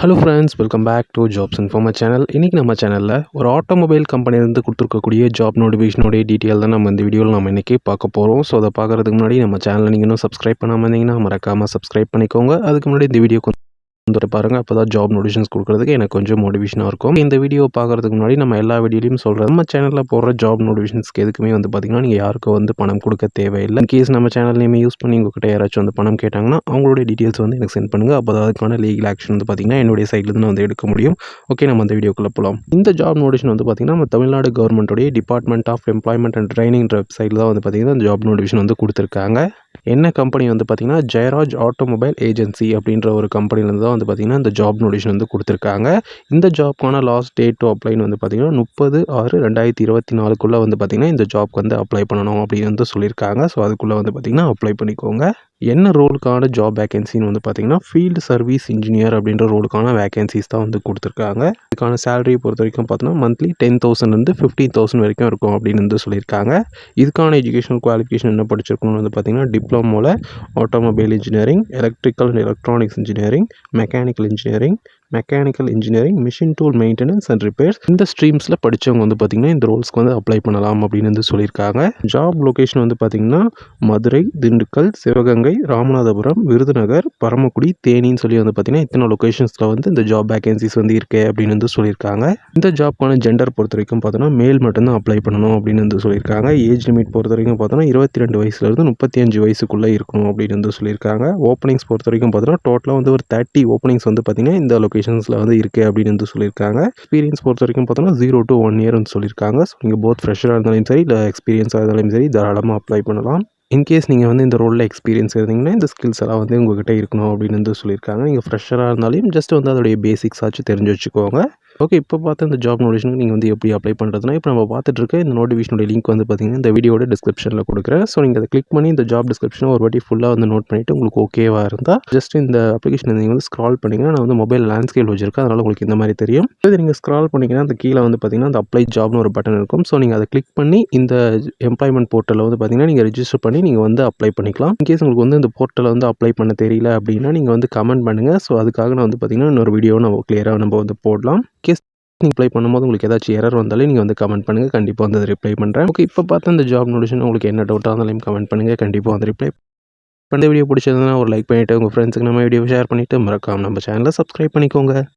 Hello friends, welcome back to jobs informer channel. இன்றைக்கி நம்ம சேனலில் ஒரு ஆட்டோமொபைல் கம்பெனிலேருந்து கொடுத்துருக்கக்கூடிய ஜாப் நோட்டிஃபிகேஷனுடைய டீட்டெயில் தான் நம்ம இந்த வீடியோவில் நம்ம இன்றைக்கி பார்க்க போகிறோம். ஸோ அதை பார்க்குறதுக்கு முன்னாடி நம்ம சேனலை நீங்கள் இன்னும் சப்ஸ்கிரைப் பண்ணாமல் இருந்தீங்கன்னா மறக்காமல் சப்ஸ்கிரைப் பண்ணிக்கோங்க. அதுக்கு முன்னாடி இந்த வீடியோ வந்துட்டு பாருங்கள், அப்போ தான் ஜாப் நோட்டிஃபிகேஷன்ஸ் கொடுக்குறதுக்கு எனக்கு கொஞ்சம் மோட்டிவேஷனாக இருக்கும். இந்த வீடியோ பார்க்குறதுக்கு முன்னாடி நம்ம எல்லா வீடியோலையும் சொல்கிறோம், நம்ம சேனலில் போடுற ஜாப் நோட்டிஃபிகேஷன்ஸ்க்கு எதுக்குமே பார்த்திங்கன்னா நீங்கள் யாருக்கும் பணம் கொடுக்க தேவையில்லை. இன்கேஸ் நம்ம சேனல் நேம் யூஸ் பண்ணி உங்கள்கிட்ட யாராச்சும் பணம் கேட்டாங்கன்னா அவங்களுடைய டீட்டெயில்ஸ் எனக்கு சென்ட் பண்ணுங்கள். அப்போ அதுக்கான லீகல் ஆக்ஷன் பார்த்திங்கன்னா என்னுடைய சைட்லேருந்து நான் எடுக்க முடியும். ஓகே, நம்ம அந்த வீடியோக்குள்ளே போகலாம். இந்த ஜாப் நோட்டிஃபிகேஷன் பார்த்திங்கன்னா நம்ம தமிழ்நாடு கவர்மெண்ட்டுடைய department of employment and training வெப்சைட்டில் தான் பார்த்திங்கன்னா இந்த ஜாப் நோட்டிஃபிகேஷன் கொடுத்துருக்காங்க. என்ன கம்பெனி பார்த்திங்கன்னா ஜெயராஜ் ஆட்டோமொபைல் ஏஜென்சி அப்படின்ற ஒரு கம்பெனிலேருந்து தான் பார்த்திங்கன்னா இந்த ஜாப் நோட்டிஃபிகேஷன் கொடுத்துருக்காங்க. இந்த ஜாப்க்கான லாஸ்ட் டேட் டு அப்ளைன்னு பார்த்திங்கன்னா 30/6/2024 பார்த்திங்கன்னா இந்த ஜாப்க்கு அப்ளை பண்ணணும் அப்படின்னு சொல்லியிருக்காங்க. ஸோ அதுக்குள்ளே பார்த்திங்கன்னா அப்ளை பண்ணிக்கோங்க. என்ன ரோலுக்கான ஜாப் வேகன்சின்னு பார்த்திங்கன்னா ஃபீல்டு சர்வீஸ் இன்ஜினியர் அப்படின்ற ரோலுக்கான வேகன்சிஸ் தான் கொடுத்துருக்காங்க. இதுக்கான சேலரியை பொறுத்த வரைக்கும் பார்த்தீங்கன்னா மந்த்லி 10,000 15,000 வரைக்கும் இருக்கும் அப்படின்னு சொல்லியிருக்காங்க. இதுக்கான எஜுகேஷனல் குவாலிஃபிகேஷன் என்ன படிச்சிருக்கணும்னு பார்த்திங்கன்னா டிப்ளமோவில் automobile engineering, electrical and electronics engineering, mechanical engineering, machine tool maintenance and repairs இந்த ஸ்ட்ரீம்ஸில் படித்தவங்க பார்த்திங்கன்னா இந்த ரோல்ஸ்க்கு அப்ளை பண்ணலாம் அப்படின்னு சொல்லியிருக்காங்க. ஜாப் லொக்கேஷன் பார்த்திங்கன்னா மதுரை, திண்டுக்கல், சிவகங்கை, ராமநாதபுரம், விருதுநகர், பரமக்குடி, தேனின்னு சொல்லி பார்த்திங்கன்னா இத்தனை லொக்கேஷன்ஸில் இந்த ஜாப் வேகன்சிஸ் இருக்குது அப்படின்னு சொல்லியிருக்காங்க. இந்த ஜாப்க்கான ஜெண்டர் பொறுத்த வரைக்கும் பார்த்தோன்னா மேல் மட்டும்தான் அப்ளை பண்ணணும் அப்படின்னு சொல்லியிருக்காங்க. ஏஜ் லிமிட் பொறுத்த வரைக்கும் பார்த்தோன்னா 22 வயசுலேருந்து 35 வயசுக்குள்ளே இருக்கணும் அப்படின்னு சொல்லியிருக்காங்க. ஓப்பனிங்ஸ் பொறுத்த வரைக்கும் பார்த்தோன்னா டோட்டலாக ஒரு 30 ஓப்பனிங்ஸ் பார்த்திங்கன்னா இந்த லொக்கேஷன்ஸில் இருக்குது அப்படின்னு சொல்லியிருக்காங்க. எக்ஸ்பீரியன்ஸ் பொறுத்த வரைக்கும் பார்த்தோன்னா 0 to 1 year சொல்லியிருக்காங்க. ஸோ நீங்கள் போத் ஃப்ரெஷராக இருந்தாலும் சரி இல்லை எக்ஸ்பீரியன்ஸாக இருந்தாலும் சரி தாராளமாக அப்ளை பண்ணலாம். இன்கேஸ் நீங்கள் இந்த ரோலில் எக்ஸ்பீரியன்ஸ் இருந்தீங்கன்னா இந்த ஸ்கில்ஸ் எல்லாம் உங்கள்கிட்ட இருக்கணும் அப்படின்னு சொல்லியிருக்காங்க. நீங்கள் ஃப்ரெஷராக இருந்தாலும் ஜஸ்ட் அதோடைய பேசிக்ஸ் ஆச்சு தெரிஞ்சு வச்சுக்கோங்க. ஓகே, இப்போ பார்த்து இந்த ஜாப் நோட்டிஃபிகேஷனுக்கு நீங்கள் எப்படி அப்ளை பண்ணுறதுனா இப்போ நம்ம பார்த்துட்டு இருக்க இந்த நோட்டிஃபிகேஷனுடைய லிங்க் பார்த்திங்கன்னா இந்த வீடியோட டிஸ்கிரிப்ஷனில் கொடுக்குறேன். ஸோ நீங்கள் அதை கிளிக் பண்ணி இந்த ஜாப் டிஸ்கிரிப்ஷனை ஒரு வாட்டி ஃபுல்லாக நோட் பண்ணிவிட்டு உங்களுக்கு ஓகேவாக இருந்தால் ஜஸ்ட் இந்த அப்ளிகேஷன் நீங்கள் ஸ்க்ரால் பண்ணிங்கன்னா நான் மொபைல் லேண்ட்ஸ்கேப் வச்சிருக்கேன், அதனால் உங்களுக்கு இந்த மாதிரி தெரியும். இது நீங்கள் ஸ்க்ரால் பண்ணிங்கன்னா அந்த கீழே பார்த்திங்கன்னா அந்த அப்ளை ஜாப்னு ஒரு பட்டன் இருக்கும். ஸோ நீங்கள் அதை கிளிக் பண்ணி இந்த எம்ப்ளாய்மெண்ட் போர்ட்டலில் பார்த்திங்கன்னா நீங்கள் ரெஜிஸ்டர் பண்ணி நீங்கள் அப்ளை பண்ணிக்கலாம். இன்கேஸ் உங்களுக்கு இந்த போர்ட்டலில் அப்ளை பண்ண தெரியல அப்படின்னா நீங்கள் கமெண்ட் பண்ணுங்கள். ஸோ அதுக்காக நான் பார்த்திங்கன்னா இன்னொரு வீடியோ நம்ம கிளியராக நம்ம போடலாம். கேஸ் நீங்கள் அப்ளை பண்ணும்போது உங்களுக்கு ஏதாச்சும் எரர் வந்தாலே நீங்கள் கமெண்ட் பண்ணுங்கள், கண்டிப்பாக அதை ரிப்ளை பண்ணுறேன். ஓகே, இப்போ பார்த்து இந்த ஜாப் நோட்டிஃபிகேஷன் உங்களுக்கு என்ன டவுட்டாக இருந்தாலும் கமெண்ட் பண்ணுங்கள், கண்டிப்பாக ரிப்ளை பண்ண. வீடியோ பிடிச்சதுன்னா ஒரு லைக் பண்ணிவிட்டு உங்கள் ஃப்ரெண்ட்ஸுக்கு நம்ம வீடியோ ஷேர் பண்ணிவிட்டு மறக்காமல் நம்ம சேனலை சப்ஸ்கிரைப் பண்ணிக்கோங்க.